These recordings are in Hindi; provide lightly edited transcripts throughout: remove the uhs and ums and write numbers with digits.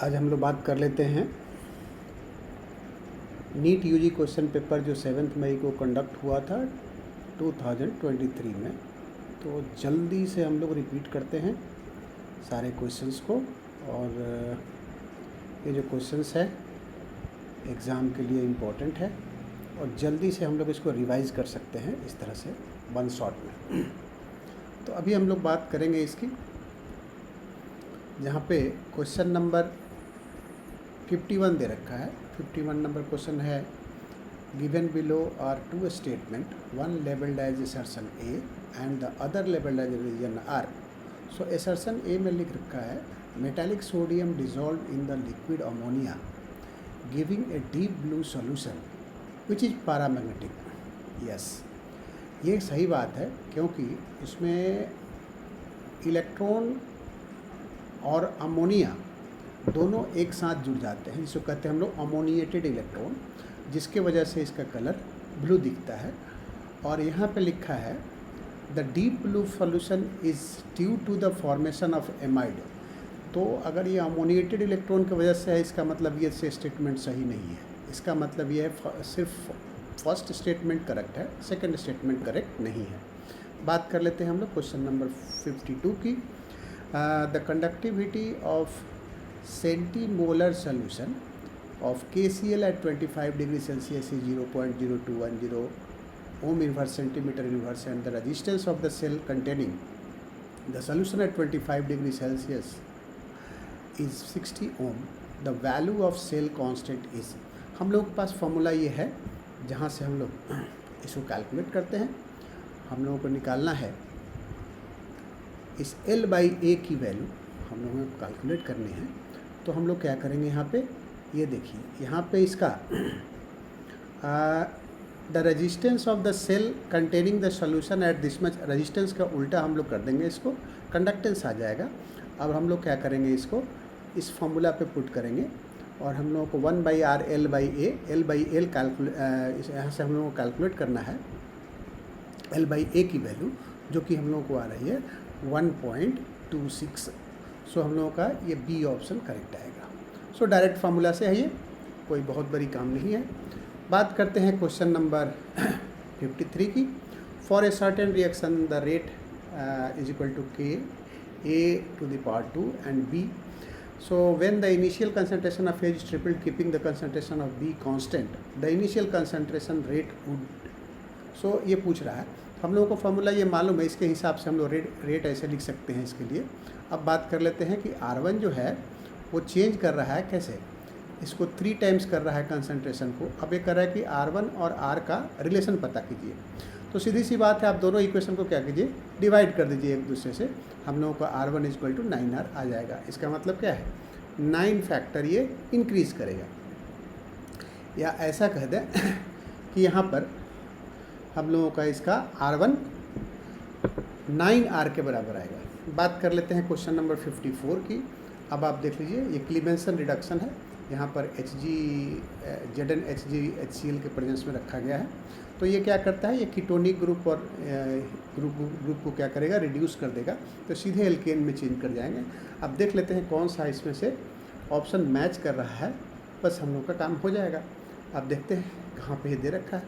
आज हम लोग बात कर लेते हैं नीट यूजी क्वेश्चन पेपर जो 7 मई को कंडक्ट हुआ था 2023 में। तो जल्दी से हम लोग रिपीट करते हैं सारे क्वेश्चंस को, और ये जो क्वेश्चंस है एग्ज़ाम के लिए इम्पोर्टेंट है और जल्दी से हम लोग इसको रिवाइज़ कर सकते हैं इस तरह से वन शॉट में। तो अभी हम लोग बात करेंगे इसकी, जहाँ पे क्वेश्चन नंबर 51 दे रखा है। 51 नंबर क्वेश्चन है, given below are two statement, one labelled as assertion A and the other labelled as reason R. So assertion A में लिख रखा है metallic sodium dissolve in the liquid ammonia giving a deep blue solution which is paramagnetic. Yes, ये सही बात है, क्योंकि इसमें इलेक्ट्रॉन और अमोनिया दोनों एक साथ जुड़ जाते हैं, जिसको कहते हैं हम लोग अमोनिएटेड इलेक्ट्रॉन, जिसके वजह से इसका कलर ब्लू दिखता है। और यहाँ पे लिखा है the deep blue solution is due to the formation of amide. तो अगर ये अमोनिएटेड इलेक्ट्रॉन की वजह से है, इसका मतलब ये से स्टेटमेंट सही नहीं है। इसका मतलब ये है सिर्फ फर्स्ट स्टेटमेंट करेक्ट है, सेकंड स्टेटमेंट करेक्ट नहीं है। बात कर लेते हैं हम लोग क्वेश्चन नंबर 52 की। The conductivity of centimolar solution of KCl at 25 degree Celsius is 0.0210 ohm inverse centimeter inverse, and the resistance of the cell containing the solution at 25 degree Celsius is 60 ohm. The value of cell constant is, हम लोग के पास फॉर्मूला ये है जहाँ से हम लोग इसको कैलकुलेट करते हैं। हम लोगों को निकालना है इस L/A की वैल्यू हम लोगों को कैलकुलेट करनी है। तो हम लोग क्या करेंगे, यहाँ पे ये देखिए, यहाँ पे इसका the resistance of the cell containing the solution at this much, resistance का उल्टा हम लोग कर देंगे, इसको कंडक्टेंस आ जाएगा। अब हम लोग क्या करेंगे, इसको इस फॉर्मूला पे पुट करेंगे और हम लोगों को 1/R L/A कैलकुलेट, यहाँ से हम लोगों को कैलकुलेट करना है L/A की वैल्यू, जो कि हम लोगों को आ रही है 1.26। सो हम लोगों का ये बी ऑप्शन करेक्ट आएगा। सो डायरेक्ट फार्मूला से है, ये कोई बहुत बड़ी काम नहीं है। बात करते हैं क्वेश्चन नंबर 53 की। For a certain reaction the rate is equal to K A to the power 2 and B. So when the initial concentration of A is triple keeping the concentration of B constant, the initial concentration rate would. So ये पूछ रहा है, हम लोगों को फार्मूला ये मालूम है, इसके हिसाब से हम लोग रेट ऐसे लिख सकते हैं इसके लिए। अब बात कर लेते हैं कि R1 जो है वो चेंज कर रहा है कैसे, इसको 3 टाइम्स कर रहा है कंसंट्रेशन को। अब ये कर रहा है कि R1 और R का रिलेशन पता कीजिए। तो सीधी सी बात है, आप दोनों इक्वेशन को क्या कीजिए, डिवाइड कर दीजिए एक दूसरे से। हम लोगों का R1 इक्वल टू 9R आ जाएगा। इसका मतलब क्या है, 9 फैक्टर ये इंक्रीज़ करेगा। या ऐसा कह दें कि यहाँ पर हम लोगों का इसका R1 9R के बराबर आएगा। बात कर लेते हैं क्वेश्चन नंबर 54 की। अब आप देख लीजिए, ये क्लीमेंसन रिडक्शन है, यहाँ पर ZnHgHCl के प्रेजेंस में रखा गया है। तो ये क्या करता है, ये कीटोनिक ग्रुप और ग्रुप को क्या करेगा, रिड्यूस कर देगा, तो सीधे एल्केन में चेंज कर जाएंगे। अब देख लेते हैं कौन सा इसमें से ऑप्शन मैच कर रहा है, बस हम लोग का काम हो जाएगा। अब देखते हैं कहाँ पे ये दे रखा है।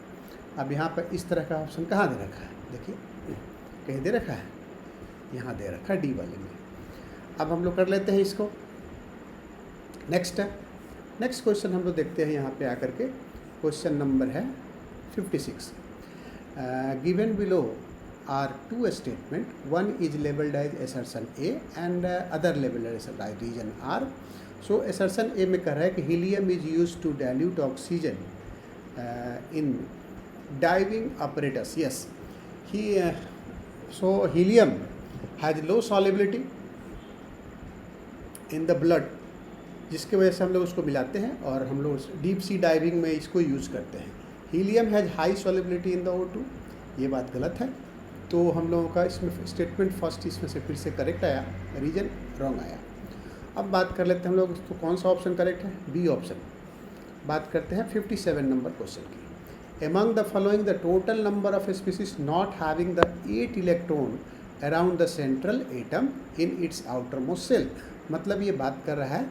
अब यहाँ पर इस तरह का ऑप्शन कहाँ दे रखा है, देखिए कहीं दे रखा है, यहाँ दे रखा है डी वाले में। अब हम लोग कर लेते हैं इसको। नेक्स्ट क्वेश्चन हम लोग देखते हैं यहाँ पे आकर के। क्वेश्चन नंबर है 56। Given below are two statement, one is labelled as assertion A and other labelled as reason R. So assertion A में कह रहा है कि helium is use to dilute oxygen in diving apparatus. Yes, so helium has low solubility in the blood, जिसके वजह से हम लोग उसको मिलाते हैं और हम लोग डीप सी डाइविंग में इसको यूज़ करते हैं। Helium has high solubility in the O2, ये बात गलत है। तो हम लोगों का इसमें स्टेटमेंट फर्स्ट इसमें से फिर से करेक्ट आया, रीजन रॉन्ग आया। अब बात कर लेते हैं हम लोग, तो कौन सा ऑप्शन करेक्ट है, बी ऑप्शन। बात करते हैं 57 नंबर क्वेश्चन की। Among the following, the total number of species not having the 8 electron around the central atom in its outermost shell। मतलब ये बात कर रहा है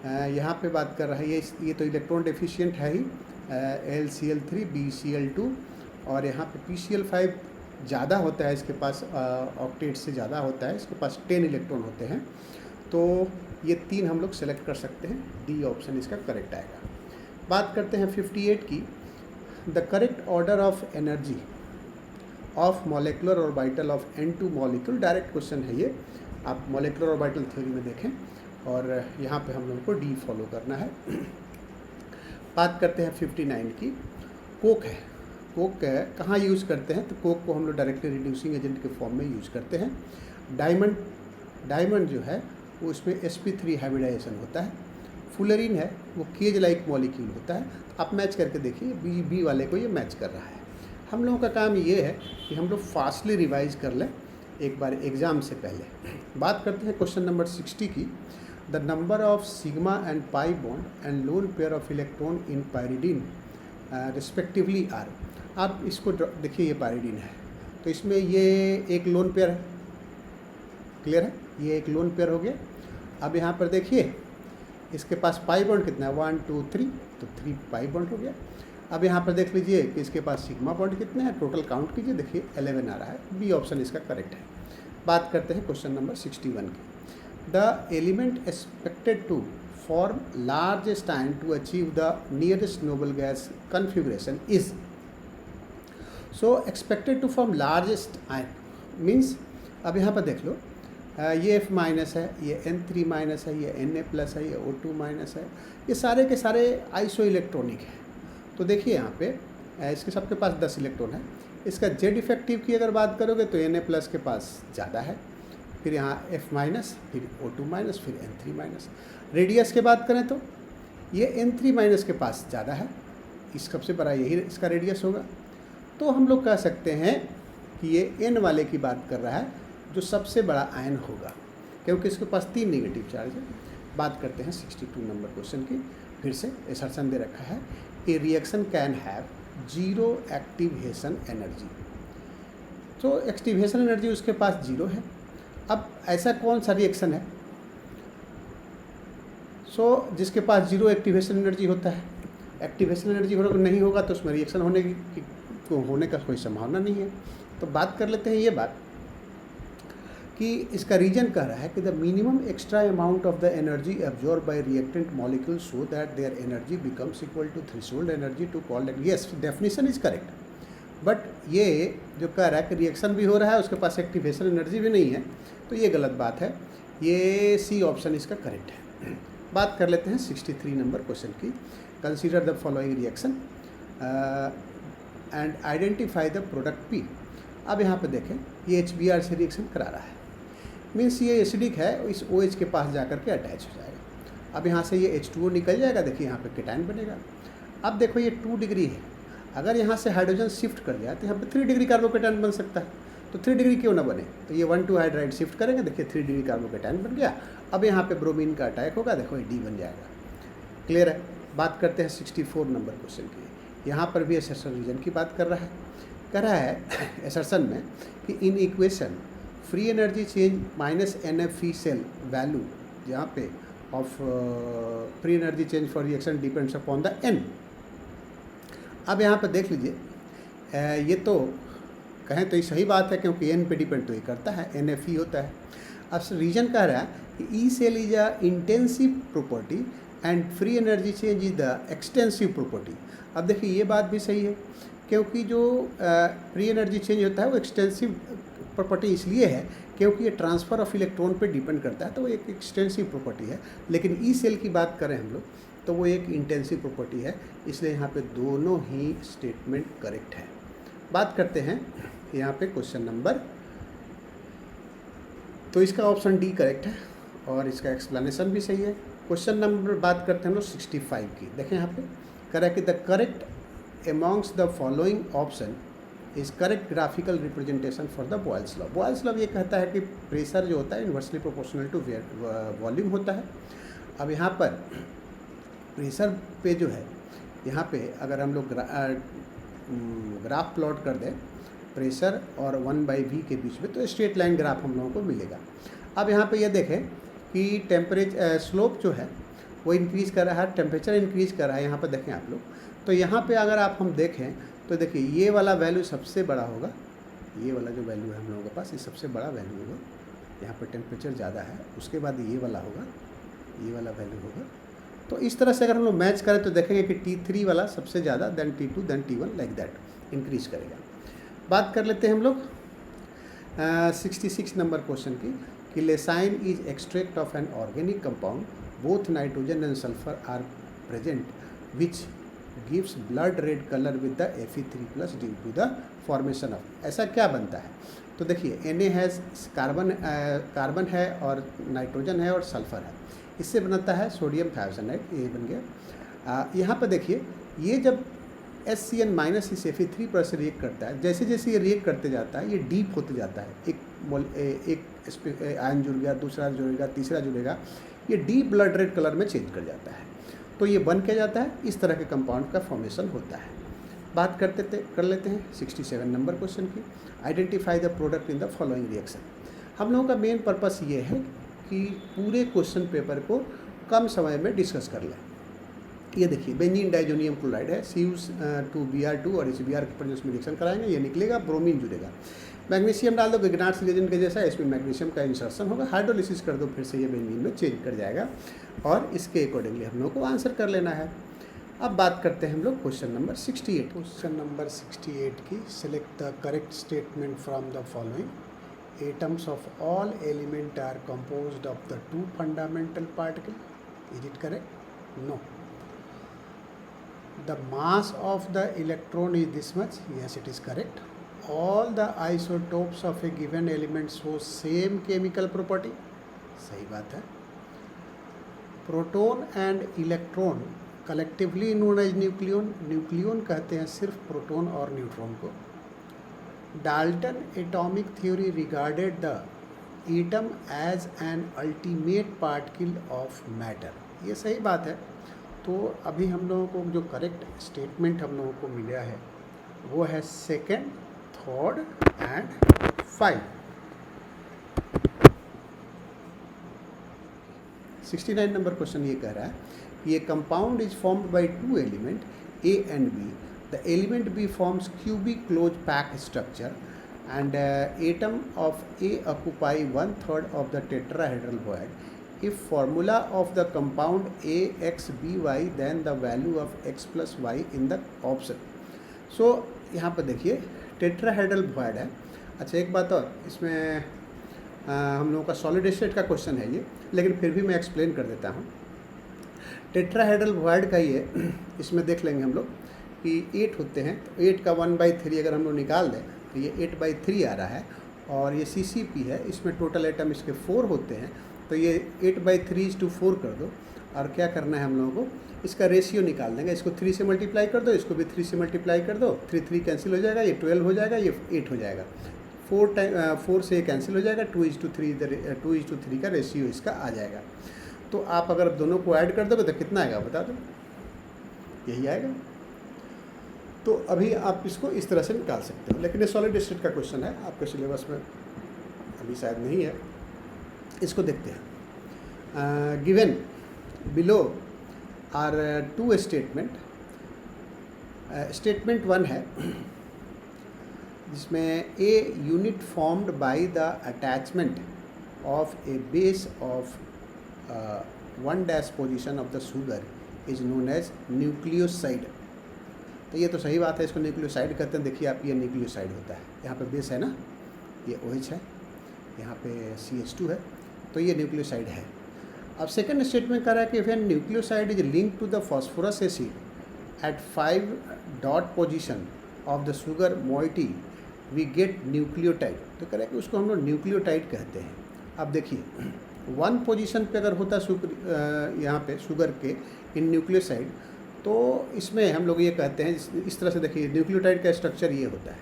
यहाँ पे बात कर रहा है ये तो इलेक्ट्रॉन डेफिशिएंट है ही, LCl3 BCl2, और यहाँ पे PCl5 ज़्यादा होता है, इसके पास ऑक्टेट से ज़्यादा होता है, इसके पास 10 इलेक्ट्रॉन होते हैं। तो ये 3 हम लोग सेलेक्ट कर सकते हैं, डी ऑप्शन इसका करेक्ट आएगा। बात करते हैं 58 की। The correct order of energy of molecular orbital of N2 molecule, direct question है ये, आप मॉलिक्यूलर ऑर्बिटल थ्योरी में देखें, और यहाँ पे हम लोगों को डी फॉलो करना है। बात करते हैं 59 की। कोक है, कोक कहाँ यूज़ करते हैं, तो कोक को हम लोग डायरेक्टली रिड्यूसिंग एजेंट के फॉर्म में यूज़ करते हैं। डायमंड जो है वो उसमें sp3 हाइब्रिडाइजेशन होता है। फुलरीन है वो केज लाइक मॉलिक्यूल होता है। आप मैच करके देखिए, बी वाले को ये मैच कर रहा है। हम लोगों का काम ये है कि हम लोग फास्टली रिवाइज कर लें एक बार एग्ज़ाम से पहले। बात करते हैं क्वेश्चन नंबर 60 की। The number of sigma and pi bond and lone pair of electron in pyridine respectively are. आप इसको देखिए, ये पायरिडीन है तो इसमें ये एक लोन पेयर है, क्लियर है, ये एक लोन पेयर हो गया। अब यहाँ पर देखिए इसके पास पाई बॉन्ड कितना है, 1 2 3, तो 3 पाई बॉन्ड हो गया। अब यहाँ पर देख लीजिए कि इसके पास सिग्मा बॉन्ड कितने हैं, टोटल काउंट कीजिए, देखिए 11 आ रहा है। बी ऑप्शन इसका करेक्ट है। बात करते हैं क्वेश्चन नंबर 61 की। The element expected to form largest ion to achieve the nearest noble gas configuration is. So expected to form largest ion means, अब यहाँ पर देख लो, ये F माइनस है, ये N3 माइनस है, ये Na प्लस है, ये O2 माइनस है, ये सारे के सारे आइसो इलेक्ट्रॉनिक है। तो देखिए यहाँ पे इसके सबके पास 10 इलेक्ट्रॉन है। इसका जेड इफेक्टिव की अगर बात करोगे तो Na प्लस के पास ज़्यादा है, फिर यहाँ F माइनस, फिर O2 माइनस, फिर N3 माइनस। रेडियस की बात करें तो ये N3 माइनस के पास ज़्यादा है, इस सबसे बड़ा यही इसका रेडियस होगा। तो हम लोग कह सकते हैं कि ये N वाले की बात कर रहा है, जो सबसे बड़ा आयन होगा, क्योंकि इसके पास 3 नेगेटिव चार्ज है। बात करते हैं 62 नंबर क्वेश्चन की। फिर से असर्शन दे रखा है, ए reaction can have 0 activation energy. तो एक्टिवेशन एनर्जी उसके पास 0 है। अब ऐसा कौन सा रिएक्शन है जिसके पास 0 एक्टिवेशन एनर्जी होता है? एक्टिवेशन एनर्जी नहीं होगा तो उसमें रिएक्शन होने का कोई संभावना नहीं है। तो बात कर लेते हैं ये बात कि इसका रीजन कह रहा है कि the minimum extra amount of the energy absorb by reactant molecule so that their energy becomes equal to threshold energy to call that. Yes, definition is correct, but ये जो कह रहा है कि रिएक्शन भी हो रहा है, उसके पास एक्टिवेशन एनर्जी भी नहीं है, तो ये गलत बात है। ये सी ऑप्शन इसका करेक्ट है। बात कर लेते हैं 63 नंबर क्वेश्चन की। Consider the following reaction and identify the product P. अब यहाँ पे देखें, ये HBr से रिएक्शन करा रहा है, मीन्स ये एसिडिक है, इस OH के पास जाकर के अटैच हो जाएगा। अब यहाँ से ये H2O निकल जाएगा, देखिए यहाँ पे केटायन बनेगा। अब देखो ये 2 डिग्री है, अगर यहाँ से हाइड्रोजन शिफ्ट कर जाए तो यहाँ पे 3 डिग्री कार्बोकेटायन बन सकता है। तो 3 डिग्री क्यों ना बने, तो ये 1,2 हाइड्राइड शिफ्ट करेंगे, देखिए 3 डिग्री कार्बोकेटायन बन गया। अब यहाँ पे ब्रोमीन का अटैक होगा, देखो ये D बन जाएगा। क्लियर है। बात करते हैं 64 नंबर क्वेश्चन की। यहाँ पर भी असर्शन रीजन की बात कर रहा है। कह रहा है असर्शन में कि in equation free energy change minus NF cell value, जहाँ पे of free energy change for reaction depends upon the N। अब यहाँ पर देख लीजिए, ये तो कहें तो ये सही बात है, क्योंकि N पे डिपेंड तो ये करता है, NF होता है। अब रीजन कह रहा है कि E cell is a intensive property and free energy change is the extensive property. अब देखिए ये बात भी सही है, क्योंकि जो फ्री एनर्जी चेंज होता है वो एक्सटेंसिव प्रॉपर्टी इसलिए है क्योंकि ये ट्रांसफ़र ऑफ इलेक्ट्रॉन पे डिपेंड करता है, तो वो एक एक्सटेंसिव प्रॉपर्टी है। लेकिन ई सेल की बात करें हम लोग तो वो एक इंटेंसिव प्रॉपर्टी है, इसलिए यहाँ पे दोनों ही स्टेटमेंट करेक्ट है। बात करते हैं यहाँ पे क्वेश्चन नंबर, तो इसका ऑप्शन डी करेक्ट है और इसका एक्सप्लेनेशन भी सही है। क्वेश्चन नंबर बात करते हैं हम लोग 65 की। देखें यहाँ पे कह रहा है कि the correct amongst the following option is correct graphical representation for the Boyle's law. Boyle's law ये कहता है कि प्रेशर जो होता है इन्वर्सली प्रोपोर्शनल टू वॉल्यूम होता है। अब यहाँ पर प्रेशर पे जो है, यहाँ पे अगर हम लोग ग्राफ प्लॉट कर दें प्रेशर और 1/v के बीच में, तो स्ट्रेट लाइन ग्राफ हम लोगों को मिलेगा। अब यहाँ पे ये देखें कि टेम्परेचर स्लोप जो है वो इंक्रीज़ कर रहा है, टेम्परेचर इंक्रीज़ कर रहा है। यहाँ पर देखें आप लोग, तो यहाँ पे अगर आप हम देखें तो देखिए ये वाला वैल्यू सबसे बड़ा होगा, ये वाला जो वैल्यू है हम लोगों के पास ये सबसे बड़ा वैल्यू होगा। यहाँ पर टेम्परेचर ज़्यादा है, उसके बाद ये वाला होगा, ये वाला वैल्यू होगा। तो इस तरह से अगर हम लोग मैच करें तो देखेंगे कि T3 वाला सबसे ज़्यादा, then T2, then T1, like that increase करेगा। बात कर लेते हैं हम लोग 66 नंबर क्वेश्चन की, कि Lassaigne is extract of an organic compound, both nitrogen and sulphur are present, which gives blood red colour with the Fe3+ due to the formation of. ऐसा क्या बनता है? तो देखिए Na हैज़ कार्बन है और नाइट्रोजन है और सल्फर है, इससे बनता है सोडियम थायोसाइनाइड, ये बन गया। यहाँ पर देखिए ये जब HCN- इस Fe3 पर से रिएक्ट करता है, जैसे जैसे ये रिएक्ट करते जाता है ये डीप होते जाता है, एक आयन जुड़ गया, दूसरा जुड़ेगा, तीसरा जुड़ेगा, ये डीप ब्लड रेड कलर में चेंज कर जाता है। तो ये बन के जाता है, इस तरह के कंपाउंड का फॉर्मेशन होता है। बात कर लेते हैं 67 नंबर क्वेश्चन की, identify the product in the following reaction. हम लोगों का मेन पर्पस ये है कि पूरे क्वेश्चन पेपर को कम समय में डिस्कस कर लें। ये देखिए बेंजीन डाइजोनियम क्लोराइड है, CU2Br2 और इस Br के पर जो इसमें रिएक्शन कराएंगे ये निकलेगा, ब्रोमीन जुड़ेगा। मैग्नीशियम डाल दो विग्नार्स रिएजेंट के जैसा, इसमें मैग्नीशियम का इंसर्शन होगा, हाइड्रोलिसिस कर दो, फिर से ये बेंजीन में चेंज कर जाएगा और इसके अकॉर्डिंगली हम लोग को आंसर कर लेना है। अब बात करते हैं हम लोग क्वेश्चन नंबर 68। क्वेश्चन नंबर 68 की, select the correct statement from the following, atoms of all element are composed of the two fundamental particle. Is it correct? No. The mass of the electron is this much. Yes, it is correct. All the isotopes of a given element show same chemical property. सही बात है। Proton and electron collectively known as nucleon, nucleon कहते हैं सिर्फ प्रोटॉन और न्यूट्रॉन को। Dalton atomic theory regarded the atom as an ultimate particle of matter. ये सही बात है। तो अभी हम लोगों को जो करेक्ट स्टेटमेंट हम लोगों को मिला है वो है second, third and 5। 69 number question ये कह रहा है कि ये compound is formed by two element A and B. The element B forms cubic closed pack structure and atom of A occupy 1/3 of the tetrahedral void. If formula of the compound AXBY, then the value of X plus Y in the option. So यहाँ पर देखिए टेट्राहेड्रल void है। अच्छा एक बात और, इसमें हम लोगों का सॉलिड स्टेट का क्वेश्चन है ये, लेकिन फिर भी मैं एक्सप्लेन कर देता हूँ। टेट्राहेड्रल void का ये इसमें देख लेंगे हम लोग कि 8 होते हैं, तो 8 का 1/3 अगर हम लोग निकाल दें तो ये 8/3 आ रहा है, और ये CCP है, इसमें टोटल एटम इसके 4 होते हैं, तो ये 8/3:4 कर दो, और क्या करना है हम लोगों को, इसका रेशियो निकाल देंगे। इसको 3 से मल्टीप्लाई कर दो, इसको भी 3 से मल्टीप्लाई कर दो, 3 कैंसिल हो जाएगा, ये 12 हो जाएगा, ये 8 हो जाएगा, 4 से ये कैंसिल हो जाएगा, 2:3 का रेशियो इसका आ जाएगा। तो आप अगर दोनों को ऐड कर दोगे तो कितना आएगा बता दो, यही आएगा। तो अभी आप इसको इस तरह से निकाल सकते हो, लेकिन ये सॉलिड स्टेट का क्वेश्चन है, आपके सिलेबस में अभी शायद नहीं है। इसको देखते हैं। Given below are 2 statement. Statement 1 है जिसमें a unit formed by the attachment of a base of 1' position of the sugar is known as nucleoside. तो ये तो सही बात है, इसको न्यूक्लियोसाइड कहते हैं। देखिए आप, ये न्यूक्लियोसाइड होता है, यहाँ पे बेस है ना, ये OH है, यहाँ पे CH2 है, तो ये न्यूक्लियोसाइड है। अब सेकंड स्टेटमेंट कह रहा है कि when nucleoside is link to the phosphorus acid at 5 position of the sugar moiety we get nucleotide. तो कह रहा है कि उसको हम लोग न्यूक्लियोटाइड कहते हैं। अब देखिए 1 पोजीशन पे अगर होता है यहाँ पे शुगर के इन न्यूक्लियोसाइड, तो इसमें हम लोग ये कहते हैं, इस तरह से देखिए न्यूक्लियोटाइड का स्ट्रक्चर ये होता है।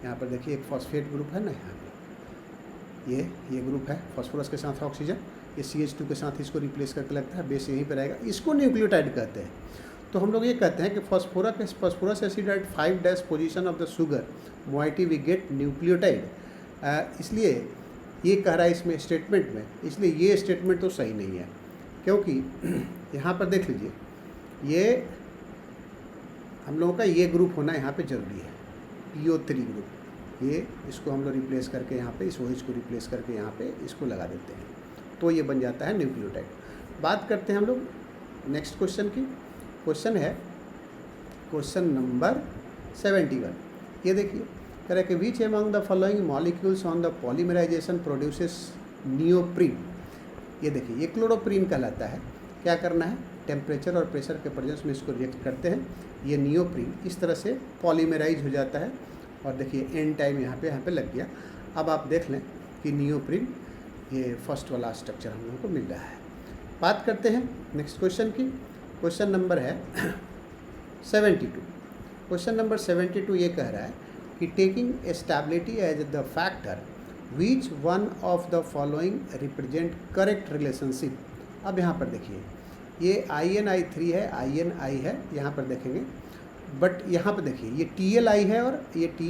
यहाँ पर देखिए एक फॉस्फेट ग्रुप है ना, यहाँ पे ये ग्रुप है, फॉस्फोरस के साथ ऑक्सीजन, ये CH2 के साथ इसको रिप्लेस करके लगता है, बेस यहीं पर रहेगा, इसको न्यूक्लियोटाइड कहते हैं। तो हम लोग ये कहते हैं कि phosphorus acid at 5' position of the sugar moiety we get nucleotide. इसलिए ये कह रहा है इसमें स्टेटमेंट में, इसलिए ये स्टेटमेंट तो सही नहीं है। क्योंकि यहाँ पर देख लीजिए, ये हम लोगों का ये ग्रुप होना यहाँ पे ज़रूरी है, PO3 ग्रुप। ये इसको हम लोग रिप्लेस करके यहाँ पे इस OH को रिप्लेस करके यहाँ पे इसको लगा देते हैं, तो ये बन जाता है न्यूक्लियोटाइड। बात करते हैं हम लोग नेक्स्ट क्वेश्चन की। क्वेश्चन है क्वेश्चन नंबर 71। ये देखिए, कह रहा है कि which among the following molecules on the polymerization produces neoprene. ये देखिए, ये क्लोरोप्रीन कहलाता है। क्या करना है, टेम्परेचर और प्रेशर के प्रेजेंस में इसको रिएक्ट करते हैं, ये नियोप्रीन इस तरह से पॉलीमराइज हो जाता है। और देखिए एन टाइम यहाँ पे लग गया। अब आप देख लें कि नियोप्रीन ये फर्स्ट वाला स्ट्रक्चर हम लोगों को मिल रहा है। बात करते हैं नेक्स्ट क्वेश्चन की। क्वेश्चन नंबर है 72। क्वेश्चन नंबर 72 ये कह रहा है कि taking stability as the factor which one of the following represent correct relationship. अब यहाँ पर देखिए, ये INI3 है, INI है, यहाँ पर देखेंगे, बट यहाँ पर देखिए ये TLI है और ये T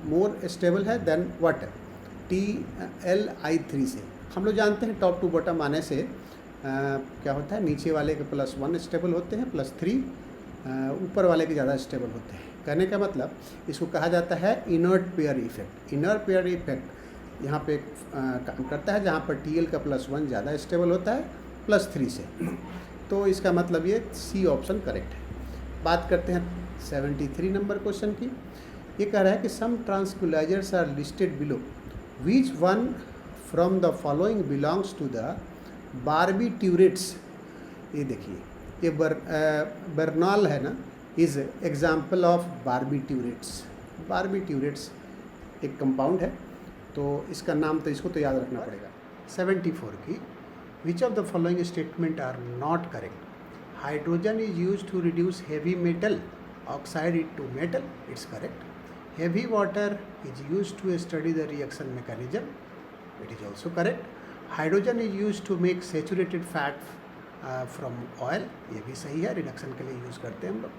मोर स्टेबल है देन वाटर TLI3 से। हम लोग जानते हैं टॉप टू बॉटम आने से क्या होता है, नीचे वाले के +1 स्टेबल होते हैं, +3 ऊपर वाले के ज़्यादा स्टेबल होते हैं। कहने का मतलब इसको कहा जाता है inert pair effect. Inert pair effect यहाँ पे काम करता है, जहाँ पर TL का +1 ज़्यादा स्टेबल होता है +3 से। तो इसका मतलब ये C ऑप्शन करेक्ट है। बात करते हैं 73 नंबर क्वेश्चन की। ये कह रहा है कि some tranquillizers are listed below, which one from the following belongs to the barbiturates. ये देखिए, ये बर्नॉल है ना, is example of barbiturates. Barbiturates एक कंपाउंड है, तो इसका नाम तो इसको तो याद रखना पड़ेगा। 74 की, which of the following statement are not correct. Hydrogen is use to reduce heavy metal oxide into metal, it's correct. Heavy water is use to study the reaction mechanism, it is also correct. Hydrogen is use to make saturated fat from oil, ये भी सही है, रिडक्शन के लिए यूज़ करते हैं हम लोग।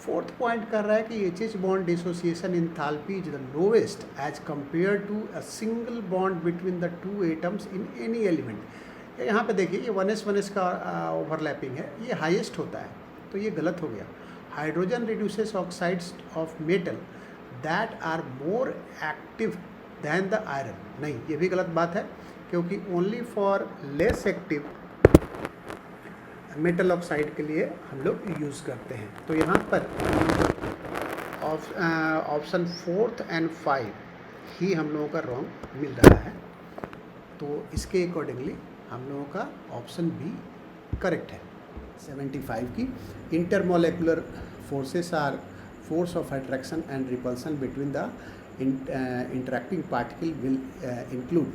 फोर्थ पॉइंट कर रहा है कि HH bond dissociation enthalpy is the lowest as compare to a single bond between the two atoms in any element. यहाँ पे देखिए, ये 1s का ओवरलैपिंग है, ये हाईएस्ट होता है, तो ये गलत हो गया। Hydrogen reduces oxides of metal that are more active than the iron, नहीं, ये भी गलत बात है, क्योंकि only for less active metal oxide के लिए हम लोग यूज़ करते हैं। तो यहाँ पर ऑप्शन 4 और 5 ही हम लोगों का रॉन्ग मिल रहा है, तो इसके अकॉर्डिंगली हम लोगों का ऑप्शन बी करेक्ट है। 75 की, intermolecular forces are force of attraction and repulsion between the interacting particle will include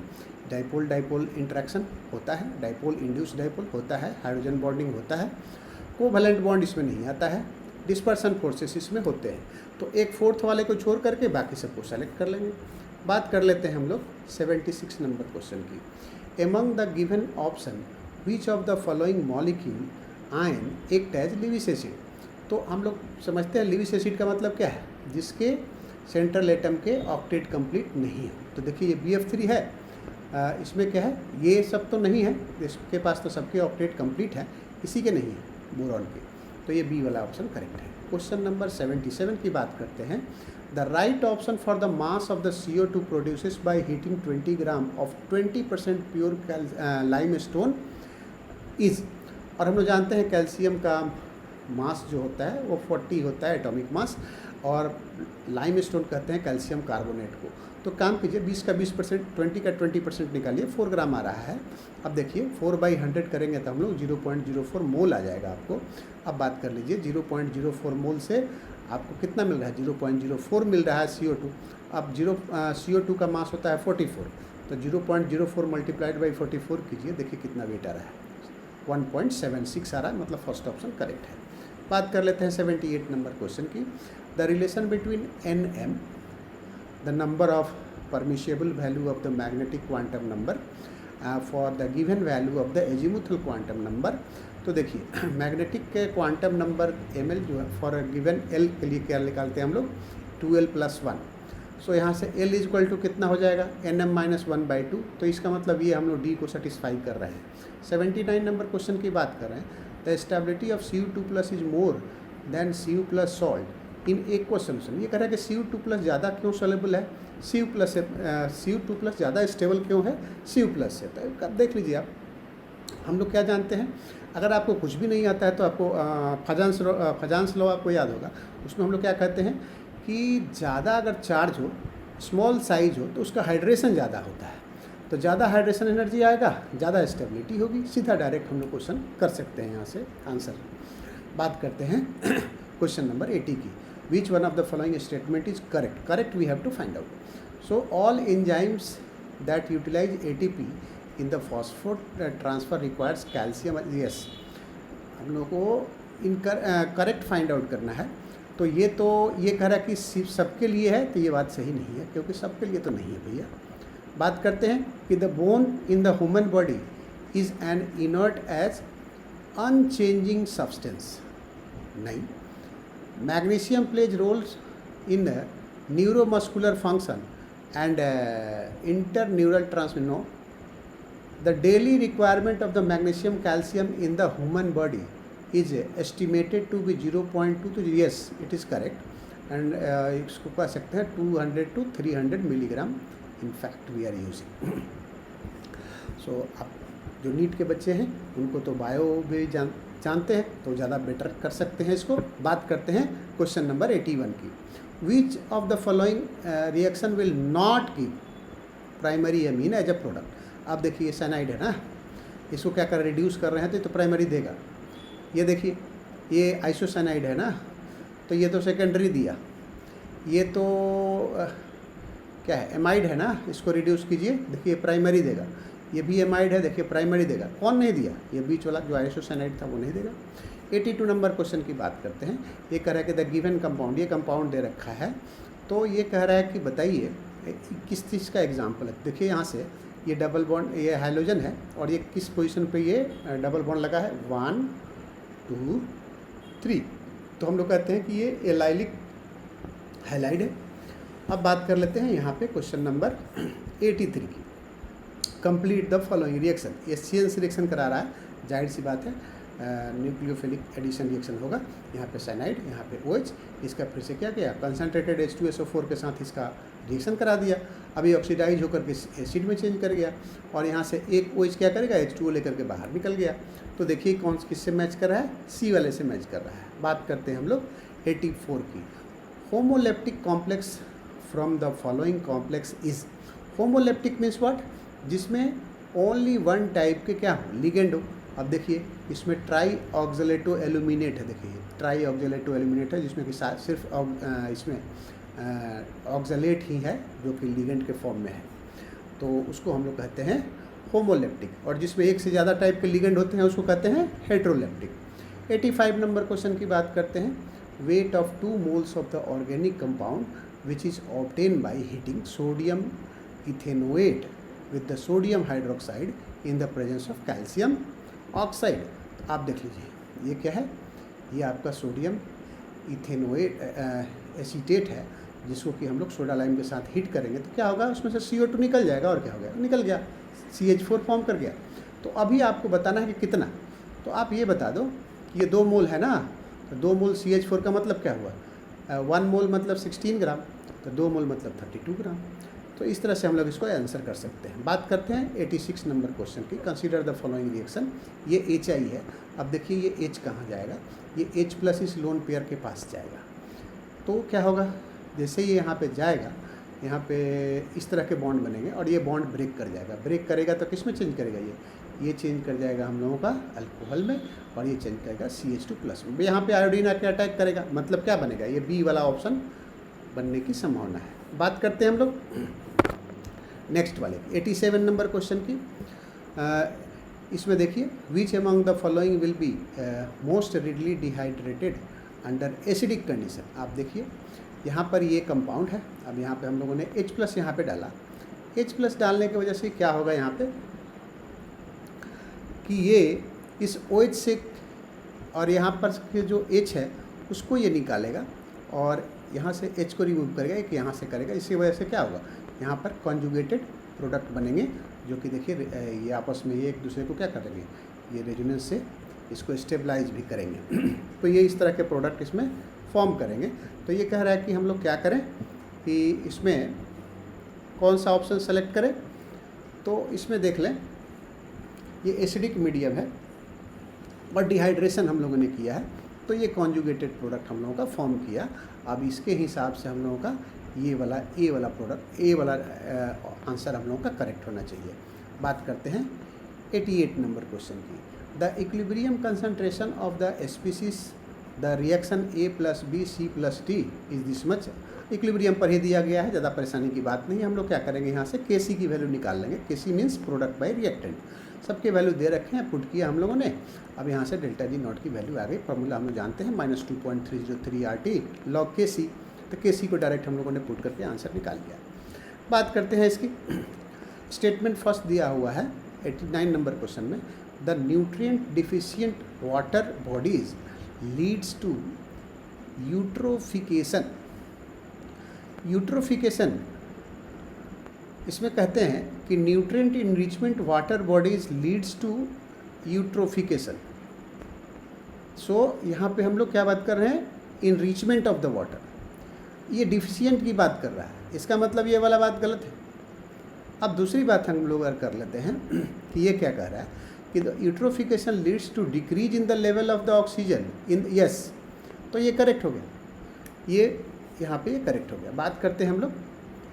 dipole dipole interaction होता है, डाइपोल इंड्यूस डाइपोल होता है, हाइड्रोजन बॉन्डिंग होता है, कोवैलेंट बॉन्ड इसमें नहीं आता है, डिस्पर्सन फोर्सेस इसमें होते हैं। तो एक फोर्थ वाले को छोड़ करके बाकी सबको सेलेक्ट कर लेंगे। बात कर लेते हैं हम लोग 76 नंबर क्वेश्चन की। Among the given option which of the following molecule ion act as Lewis acid. तो हम लोग समझते हैं लिविस एसिड का मतलब क्या है, जिसके सेंट्रल एटम के ऑक्टेट कंप्लीट नहीं हो। तो देखिए ये BF3 है, इसमें क्या है, ये सब तो नहीं है, इसके पास तो सबके ऑक्टेट कंप्लीट है, इसी के नहीं है बोरॉन के, तो ये बी वाला ऑप्शन करेक्ट है। क्वेश्चन नंबर 77 की बात करते हैं। The right option for the mass of the CO2 produces by heating 20 gram of 20% pure lime stone is. और हम लोग जानते हैं कैल्शियम का मास जो होता है वो 40 होता है एटॉमिक मास, और लाइम स्टोन कहते हैं कैल्शियम कार्बोनेट को। तो काम कीजिए, 20 का 20%, 20 का 20% निकालिए, 4 ग्राम आ रहा है। अब देखिए 4/100 करेंगे तो हम लोग 0.04 मोल आ जाएगा आपको। अब बात कर लीजिए, 0.04 मोल से आपको कितना मिल रहा है, 0.04 मिल रहा है CO2। अब CO2 का मास होता है 44, तो 0.04 मल्टीप्लाइड बाई 44 कीजिए, देखिए कितना वेट आ रहा है, 1.76 आ रहा है, मतलब फर्स्ट ऑप्शन करेक्ट है। बात कर लेते हैं 78 नंबर क्वेश्चन की। The relation between NM, the number of permissible value of the magnetic quantum number for the given value of the azimuthal quantum number। तो देखिए मैग्नेटिक के क्वांटम नंबर ml जो है फॉर गिवन L के लिए क्या निकालते हैं हम लोग, 2L + 1। सो यहाँ से L इज इक्वल टू कितना हो जाएगा, Nm-1/2। तो इसका मतलब ये हम लोग D को सेटिस्फाई कर रहे हैं। 79 नंबर क्वेश्चन की बात कर रहे हैं। The stability of Cu2+ is more than Cu+ salt in aqueous solution. ये कह रहा है कि Cu2+ ज़्यादा क्यों सोलेबल है Cu2+ ज़्यादा स्टेबल क्यों है Cu+ से। तो अब देख लीजिए आप, हम लोग क्या जानते हैं, अगर आपको कुछ भी नहीं आता है तो आपको फजान्स लॉ आपको याद होगा। उसमें हम लोग क्या कहते हैं कि ज़्यादा अगर चार्ज हो, स्मॉल साइज हो, तो उसका हाइड्रेशन ज़्यादा होता है। तो ज़्यादा हाइड्रेशन एनर्जी आएगा, ज़्यादा स्टेबिलिटी होगी। सीधा डायरेक्ट हम लोग क्वेश्चन कर सकते हैं यहाँ से आंसर। बात करते हैं क्वेश्चन नंबर 80 की। Which one of the following statement is correct? Correct we have to find out. So all enzymes that utilize ATP in the phosphor transfer requires calcium. Yes, हम लोग को इन करेक्ट फाइंड आउट करना है। तो ये कह रहा है कि सिर्फ सबके लिए है, तो ये बात सही नहीं है, क्योंकि सबके लिए तो नहीं है भैया। बात करते हैं कि the bone in the human body is an inert as unchanging substance. नहीं। Magnesium plays roles in neuromuscular function and interneural transmission. No, the daily requirement of the magnesium calcium in the human body is estimated to be 0.2 to yes it is correct and इसको कह सकते हैं 200 to 300 milligram in fact we are using। so आप जो नीट के बच्चे हैं उनको तो बायो भी जानते हैं, तो ज़्यादा बेटर कर सकते हैं इसको। बात करते हैं क्वेश्चन नंबर 81 की। Which of the following reaction will not give primary amine as a product? आप देखिए ये साइनाइड है ना, इसको क्या कर रिड्यूस कर रहे हैं तो प्राइमरी देगा। ये देखिए ये आइसोसाइनाइड है ना, तो ये तो सेकेंडरी दिया। ये तो क्या है, एमाइड है ना, इसको रिड्यूस कीजिए, देखिए प्राइमरी देगा। ये भी एमाइड है, देखिए प्राइमरी देगा। कौन नहीं दिया? ये बीच वाला जो आइसोसाइनाइड था वो नहीं देगा। 82 नंबर क्वेश्चन की बात करते हैं। ये कह रहा है कि द गिवन कंपाउंड, ये कंपाउंड दे रखा है, तो ये कह रहा है कि बताइए किस चीज़ का एग्जाम्पल है। देखिए यहाँ से ये डबल बॉन्ड, ये हाइड्रोजन है, और ये किस पोजीशन पे ये डबल बॉन्ड लगा है, 1 2 3। तो हम लोग कहते हैं कि ये एलाइलिक हैलाइड है। अब बात कर लेते हैं यहाँ पे क्वेश्चन नंबर 83 की। Complete the following reaction. ये CN रिएक्शन करा रहा है, जाहिर सी बात है न्यूक्लियोफिलिक एडिशन रिएक्शन होगा। यहाँ पे साइनाइड, यहाँ पे OH, इसका फिर से क्या किया, कंसनट्रेटेड H2SO4 के साथ इसका रिएक्शन करा दिया। अभी ऑक्सीडाइज होकर के एसिड में चेंज कर गया, और यहाँ से एक OH क्या करेगा, H2O लेकर के बाहर निकल गया। तो देखिए कौन किससे मैच कर रहा है, C वाले से मैच कर रहा है। बात करते हैं हम लोग 84 की। Homoleptic complex from the following complex is. Homoleptic means what? जिसमें ओनली वन टाइप के क्या हो, लिगेंड हो। अब देखिए इसमें ट्राई ऑक्जेलेटो एल्यूमिनेट है, देखिए ट्राई ऑक्जेलेटो एल्यूमिनेट है, जिसमें कि सिर्फ इसमें ऑक्जेलेट ही है जो कि लिगेंड के फॉर्म में है, तो उसको हम लोग कहते हैं होमोलेप्टिक। और जिसमें एक से ज़्यादा टाइप के लिगेंड होते हैं उसको कहते हैं हेट्रोलेप्टिक। 85 नंबर क्वेश्चन की बात करते हैं। Weight of 2 moles of the organic compound which is obtain by heating sodium ethanoate with the sodium hydroxide in the presence of calcium oxide. आप देख लीजिए ये क्या है, ये आपका सोडियम इथेनोएट एसीटेट है, जिसको कि हम लोग सोडा लाइम के साथ हीट करेंगे तो क्या होगा, उसमें से CO2 निकल जाएगा, और क्या हो गया, निकल गया, CH4 फॉर्म कर गया। तो अभी आपको बताना है कि कितना, तो आप ये बता दो कि ये 2 मोल है ना, तो 2 मोल CH4 का मतलब क्या हुआ, 1 मोल मतलब 16 ग्राम, तो 2 मोल मतलब 32 ग्राम। तो इस तरह से हम लोग इसको आंसर कर सकते हैं। बात करते हैं 86 नंबर क्वेश्चन की। Consider the following reaction. ये HI है। अब देखिए ये H कहाँ जाएगा, ये H+ इस लोन पेयर के पास जाएगा। तो क्या होगा, जैसे ये यहाँ पे जाएगा, यहाँ पे इस तरह के बॉन्ड बनेंगे, और ये बॉन्ड ब्रेक कर जाएगा। ब्रेक करेगा तो किस में चेंज करेगा, ये चेंज कर जाएगा हम लोगों का अल्कोहल में, और ये चेंज करेगा CH2+ में। यहाँ पे आयोडीन आके अटैक करेगा, मतलब क्या बनेगा, ये B वाला ऑप्शन बनने की संभावना है। बात करते हैं हम लोग नेक्स्ट वाले 87 नंबर क्वेश्चन की। इसमें देखिए which among the following will be most readily dehydrated under acidic condition. आप देखिए यहाँ पर ये कंपाउंड है। अब यहाँ पे हम लोगों ने H+ यहाँ पे डाला। H+ डालने की वजह से क्या होगा यहाँ पे कि ये इस OH से, और यहाँ पर जो H है उसको ये निकालेगा, और यहाँ से H को रिमूव करेगा, एक यहाँ से करेगा, इसी वजह से क्या होगा, यहाँ पर कॉन्जुगेटेड प्रोडक्ट बनेंगे, जो कि देखिए ये आपस में ये एक दूसरे को क्या करेंगे, ये रेजोनेंस से इसको स्टेबलाइज भी करेंगे। तो ये इस तरह के प्रोडक्ट इसमें फॉर्म करेंगे। तो ये कह रहा है कि हम लोग क्या करें कि इसमें कौन सा ऑप्शन सेलेक्ट करें। तो इसमें देख लें, ये एसिडिक मीडियम है और डिहाइड्रेशन हम लोगों ने किया है, तो ये कॉन्जुगेटेड प्रोडक्ट हम लोगों का फॉर्म किया। अब इसके हिसाब से हम लोगों का ये वाला ए वाला प्रोडक्ट, ए वाला आंसर हम लोगों का करेक्ट होना चाहिए। बात करते हैं 88 नंबर क्वेश्चन की। The equilibrium concentration of the species the reaction A+B+C+D is this much. Equilibrium पर ही दिया गया है, ज़्यादा परेशानी की बात नहीं है। हम लोग क्या करेंगे, यहाँ से Kc की वैल्यू निकाल लेंगे। Kc means product bye reactant. सबके वैल्यू दे रखे हैं, पुट किया हम लोगों ने। अब यहाँ से डेल्टा जी नॉट की वैल्यू आ गई। फॉर्मूला हम लोग जानते हैं -2.303 RT log Kc। तो Kc को डायरेक्ट हम लोगों ने पुट करके आंसर निकाल लिया। बात करते हैं इसकी। स्टेटमेंट फर्स्ट दिया हुआ है 89 नंबर क्वेश्चन में, the nutrient deficient water bodies leads to eutrophication. Eutrophication इसमें कहते हैं कि nutrient enrichment water bodies leads to eutrophication. So यहाँ पे हम लोग क्या बात कर रहे हैं, इनरिचमेंट ऑफ द वाटर। ये डिफिशिएंट की बात कर रहा है, इसका मतलब ये वाला बात गलत है। अब दूसरी बात हम लोग कर लेते हैं कि ये क्या कह रहा है कि the eutrophication leads to decrease in the level of the oxygen in, yes, तो ये करेक्ट हो गया, ये यहाँ पे ये करेक्ट हो गया। बात करते हैं हम लोग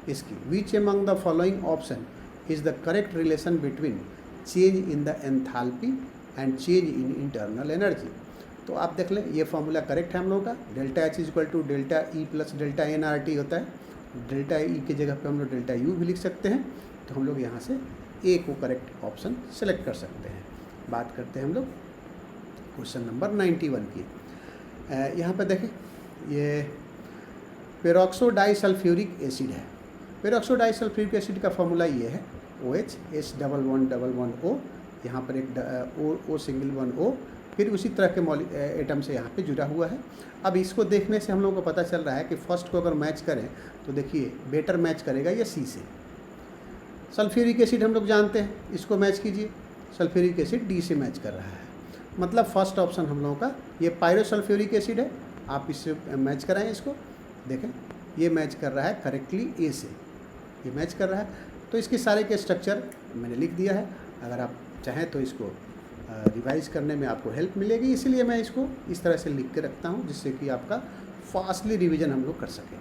इसकी। विच among the following option is the correct relation between change in the enthalpy and change in internal energy. तो आप देख लें, ये फॉर्मूला करेक्ट है हम लोग का। Delta H equal to delta E plus delta NRT होता है। डेल्टा E की जगह पे हम लोग डेल्टा U भी लिख सकते हैं। तो हम लोग यहाँ से A को करेक्ट ऑप्शन सेलेक्ट कर सकते हैं। बात करते हैं हम लोग क्वेश्चन नंबर 91 की। यहाँ पर देखें, ये पेरोक्सो डाइसल्फ्यूरिक एसिड है। पेरोक्सो डाइसल्फ्यूरिक एसिड का फॉर्मूला ये है OH H1111O, यहाँ पर एक O सिंगल 1O, फिर उसी तरह के एटम से यहाँ पे जुड़ा हुआ है। अब इसको देखने से हम लोगों को पता चल रहा है कि फर्स्ट को अगर मैच करें तो देखिए बेटर मैच करेगा ये C से। सल्फ्यूरिक एसिड हम लोग जानते हैं, इसको मैच कीजिए, सल्फ्यूरिक एसिड D से मैच कर रहा है। मतलब फर्स्ट ऑप्शन हम लोगों का ये पायरोसल्फ्यूरिक एसिड है। आप इससे मैच कराएं, इसको देखें, ये मैच कर रहा है करेक्टली A से, ये मैच कर रहा है। तो इसके सारे के स्ट्रक्चर मैंने लिख दिया है। अगर आप चाहें तो इसको रिवाइज करने में आपको हेल्प मिलेगी, इसीलिए मैं इसको इस तरह से लिख के रखता हूँ, जिससे कि आपका फास्टली रिवीजन हम लोग कर सकें।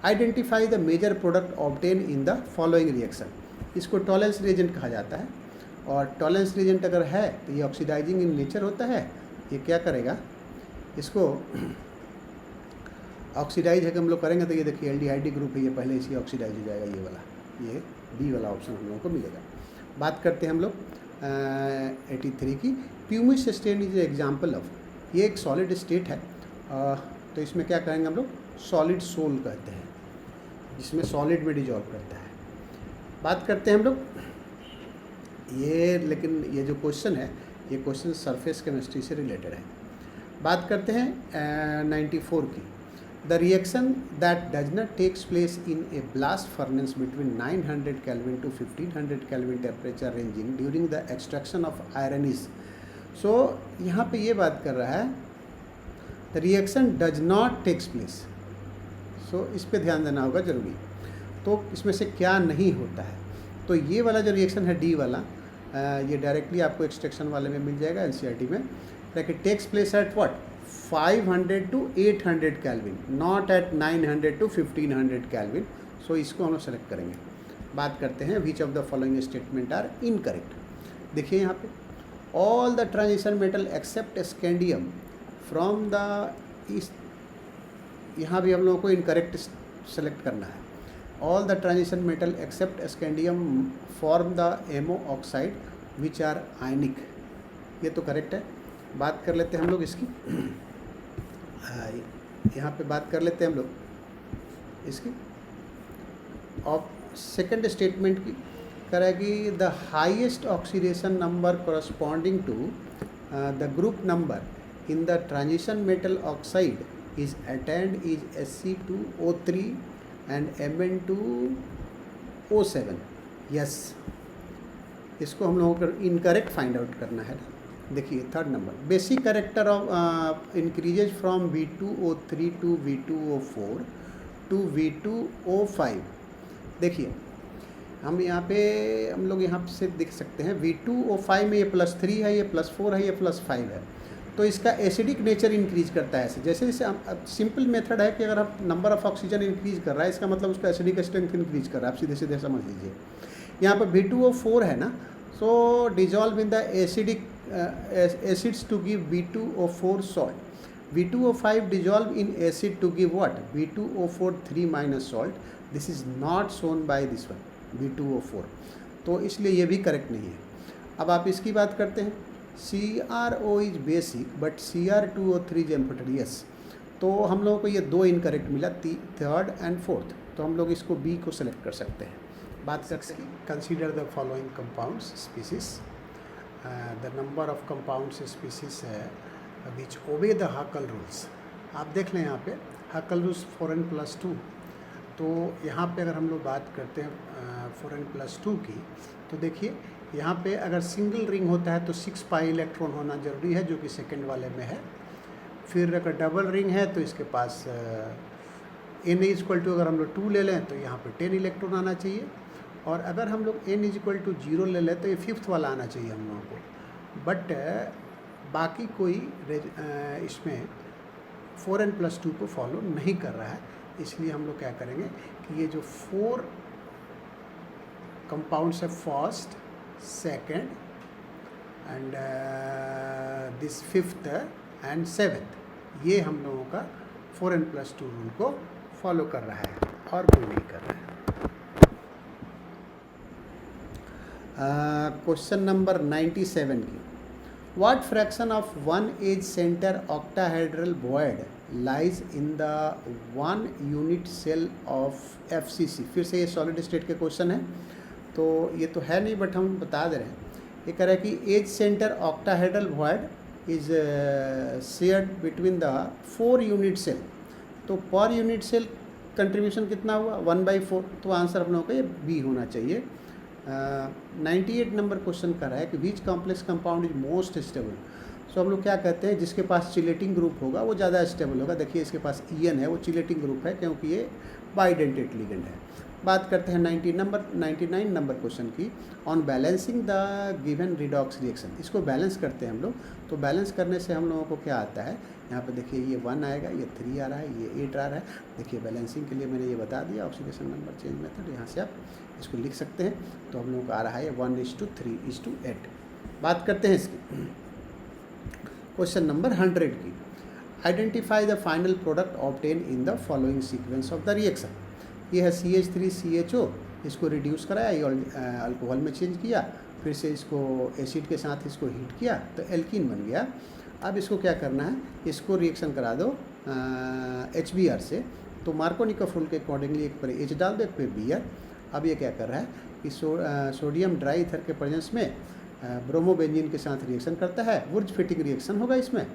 Identify the major product obtain in the following reaction. इसको टॉलरेंस रिएजेंट कहा जाता है। और टॉलरेंस रिएजेंट अगर है तो ये ऑक्सीडाइजिंग इन नेचर होता है। ये क्या करेगा, इसको ऑक्सीडाइज है कि हम लोग करेंगे तो ये देखिए एल्डिहाइड ग्रुप है, ये पहले इसी ऑक्सीडाइज हो जाएगा। ये वाला, ये बी वाला ऑप्शन हम लोगों को मिलेगा। बात करते हैं हम लोग 83 की। Pumice stain is example of, ये एक सॉलिड स्टेट है। तो इसमें क्या करेंगे हम लोग, सॉलिड सोल कहते हैं, जिसमें सॉलिड में डिजॉल्व करता है। बात करते हैं हम लोग ये, लेकिन ये जो क्वेश्चन है, ये क्वेश्चन सरफेस केमिस्ट्री से रिलेटेड है। बात करते हैं 94 की। The reaction that does not takes place in a blast furnace between 900 Kelvin to 1500 Kelvin temperature ranging during the extraction of iron is. So यहाँ पे ये बात कर रहा है, the reaction does not takes place. So इस पे ध्यान देना होगा जरूरी। तो इसमें से क्या नहीं होता है, तो ये वाला जो रिएक्शन है D वाला, ये डायरेक्टली आपको एक्सट्रैक्शन वाले में मिल जाएगा NCERT में। लेकिन takes place at what, 500 to 800 Kelvin, not at 900 to 1500 Kelvin। So इसको हम लोग सेलेक्ट करेंगे। बात करते हैं which of the following statement are incorrect. देखिए यहाँ पे, all the transition metal except scandium from the east, यहाँ भी हम लोगों को इनकरेक्ट सेलेक्ट करना है। All the transition metal except scandium form the M O oxide which are ionic, ये तो करेक्ट है। बात कर लेते हैं हम लोग इसकी, यहाँ पे बात कर लेते हैं हम लोग इसकी। और सेकंड स्टेटमेंट की करेगी, the highest oxidation number corresponding to the group number in the transition metal oxide is attained is Sc2O3 and Mn2O7. Yes, इसको हम लोगों को इनकरेक्ट फाइंड आउट करना है। देखिए third number, basic character of increases from V2O3 to V2O4 to V2O5। देखिए हम यहाँ पे हम लोग यहाँ से देख सकते हैं V2O5 में ये +3 है, ये +4 है, ये +5 है, तो इसका एसिडिक नेचर इंक्रीज करता है। जैसे जैसे सिंपल मेथड है कि अगर आप नंबर ऑफ ऑक्सीजन इंक्रीज कर रहा है, इसका मतलब उसका एसिडिक स्ट्रेंथ इंक्रीज कर रहा है। आप सीधे सीधे समझ लीजिए। यहाँ पर V2O4 है ना, so dissolve in the acidic acids to give V2O4 salt. V2O5 dissolve in acid to give what? V2O4 3 minus salt. This is not shown by this one V2O4, तो इसलिए ये भी करेक्ट नहीं है। अब आप इसकी बात करते हैं, CRO is basic but Cr2O3 is amphoteric, तो हम लोगों को ये दो इनकरेक्ट मिला, थर्ड एंड फोर्थ, तो हम लोग इसको बी को सेलेक्ट कर सकते हैं। बात करते हैं, consider the following compounds species. The number of compounds species है विच ओबे द हकल रूल्स। आप देख लें यहाँ पे हकल रूल्स 4n+2, तो यहाँ पे अगर हम लोग बात करते हैं 4n+2 की, तो देखिए यहाँ पे अगर सिंगल रिंग होता है तो 6 पाई इलेक्ट्रॉन होना ज़रूरी है, जो कि सेकेंड वाले में है। फिर अगर डबल रिंग है तो इसके पास n = अगर हम लोग 2 ले लें तो यहाँ पे 10 इलेक्ट्रॉन आना चाहिए, और अगर हम लोग n = 0 ले लें तो ये 5th वाला आना चाहिए हम लोगों को। बट बाकी कोई इसमें 4n+2 को फॉलो नहीं कर रहा है, इसलिए हम लोग क्या करेंगे कि ये जो 4 कंपाउंड्स है, first, second and this 5th and 7th, ये हम लोगों का 4n+2 रूल को फॉलो कर रहा है और कोई नहीं कर रहा है। क्वेश्चन नंबर 97 की, What fraction of one edge center octahedral void lies in the 1 unit cell of FCC? फिर से ये सॉलिड स्टेट के क्वेश्चन है, तो ये तो है नहीं बट हम बता दे रहे हैं। ये कह रहा है कि edge centre octahedral void is shared between the 4 unit cell, तो पर यूनिट सेल कंट्रीब्यूशन कितना हुआ 1/4, तो आंसर हम लोगों का ये बी होना चाहिए। 98 नंबर क्वेश्चन कर रहा है कि which complex compound is most stable. So हम लोग क्या कहते हैं, जिसके पास चिलेटिंग ग्रुप होगा वो ज़्यादा स्टेबल होगा। देखिए इसके पास EN है, वो चिलेटिंग ग्रुप है क्योंकि ये बाइडेंटेट लिगेंड है। बात करते हैं 99 नंबर क्वेश्चन की, on balancing the given redox reaction. इसको बैलेंस करते हैं हम लोग, तो बैलेंस करने से हम लोगों को क्या आता है, यहाँ पे देखिए ये 1 आएगा, ये 3 आ रहा है, ये 8 आ रहा है। देखिए बैलेंसिंग के लिए मैंने ये बता दिया, ऑक्सीडेशन नंबर चेंज मेथड, यहाँ से आप इसको लिख सकते हैं। तो हम लोगों का आ रहा है 1:3:8। बात करते हैं इसकी क्वेश्चन नंबर 100 की, identify the final product obtain in the following sequence of the reaction. ये है CH3CHO, इसको रिड्यूस कराया, ये अल्कोहल में चेंज किया, फिर से इसको एसिड के साथ इसको हीट किया तो एल्कीन बन गया। अब इसको क्या करना है, इसको रिएक्शन करा दो HBr से, तो मार्कोनिकॉफ रूल के अकॉर्डिंगली एक पर H डाल दो, एक पे Br। अब ये क्या कर रहा है कि सोडियम ड्राई ईथर के प्रेजेंस में ब्रोमोबेंजीन के साथ रिएक्शन करता है, वुर्ज फिटिंग रिएक्शन होगा इसमें।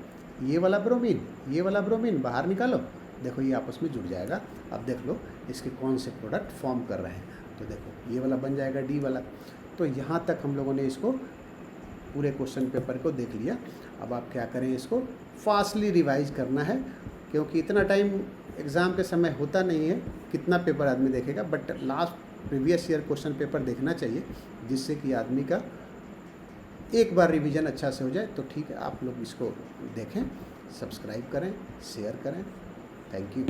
ये वाला ब्रोमीन बाहर निकालो, देखो ये आपस में जुड़ जाएगा। अब देख लो इसके कौन से प्रोडक्ट फॉर्म कर रहे हैं, तो देखो ये वाला बन जाएगा D वाला। तो यहाँ तक हम लोगों ने इसको पूरे क्वेश्चन पेपर को देख लिया। अब आप क्या करें, इसको फास्टली रिवाइज करना है, क्योंकि इतना टाइम एग्ज़ाम के समय होता नहीं है, कितना पेपर आदमी देखेगा। But last previous year question paper देखना चाहिए, जिससे कि आदमी का एक बार रिवीजन अच्छा से हो जाए। तो ठीक है, आप लोग इसको देखें, सब्सक्राइब करें, शेयर करें। Thank you.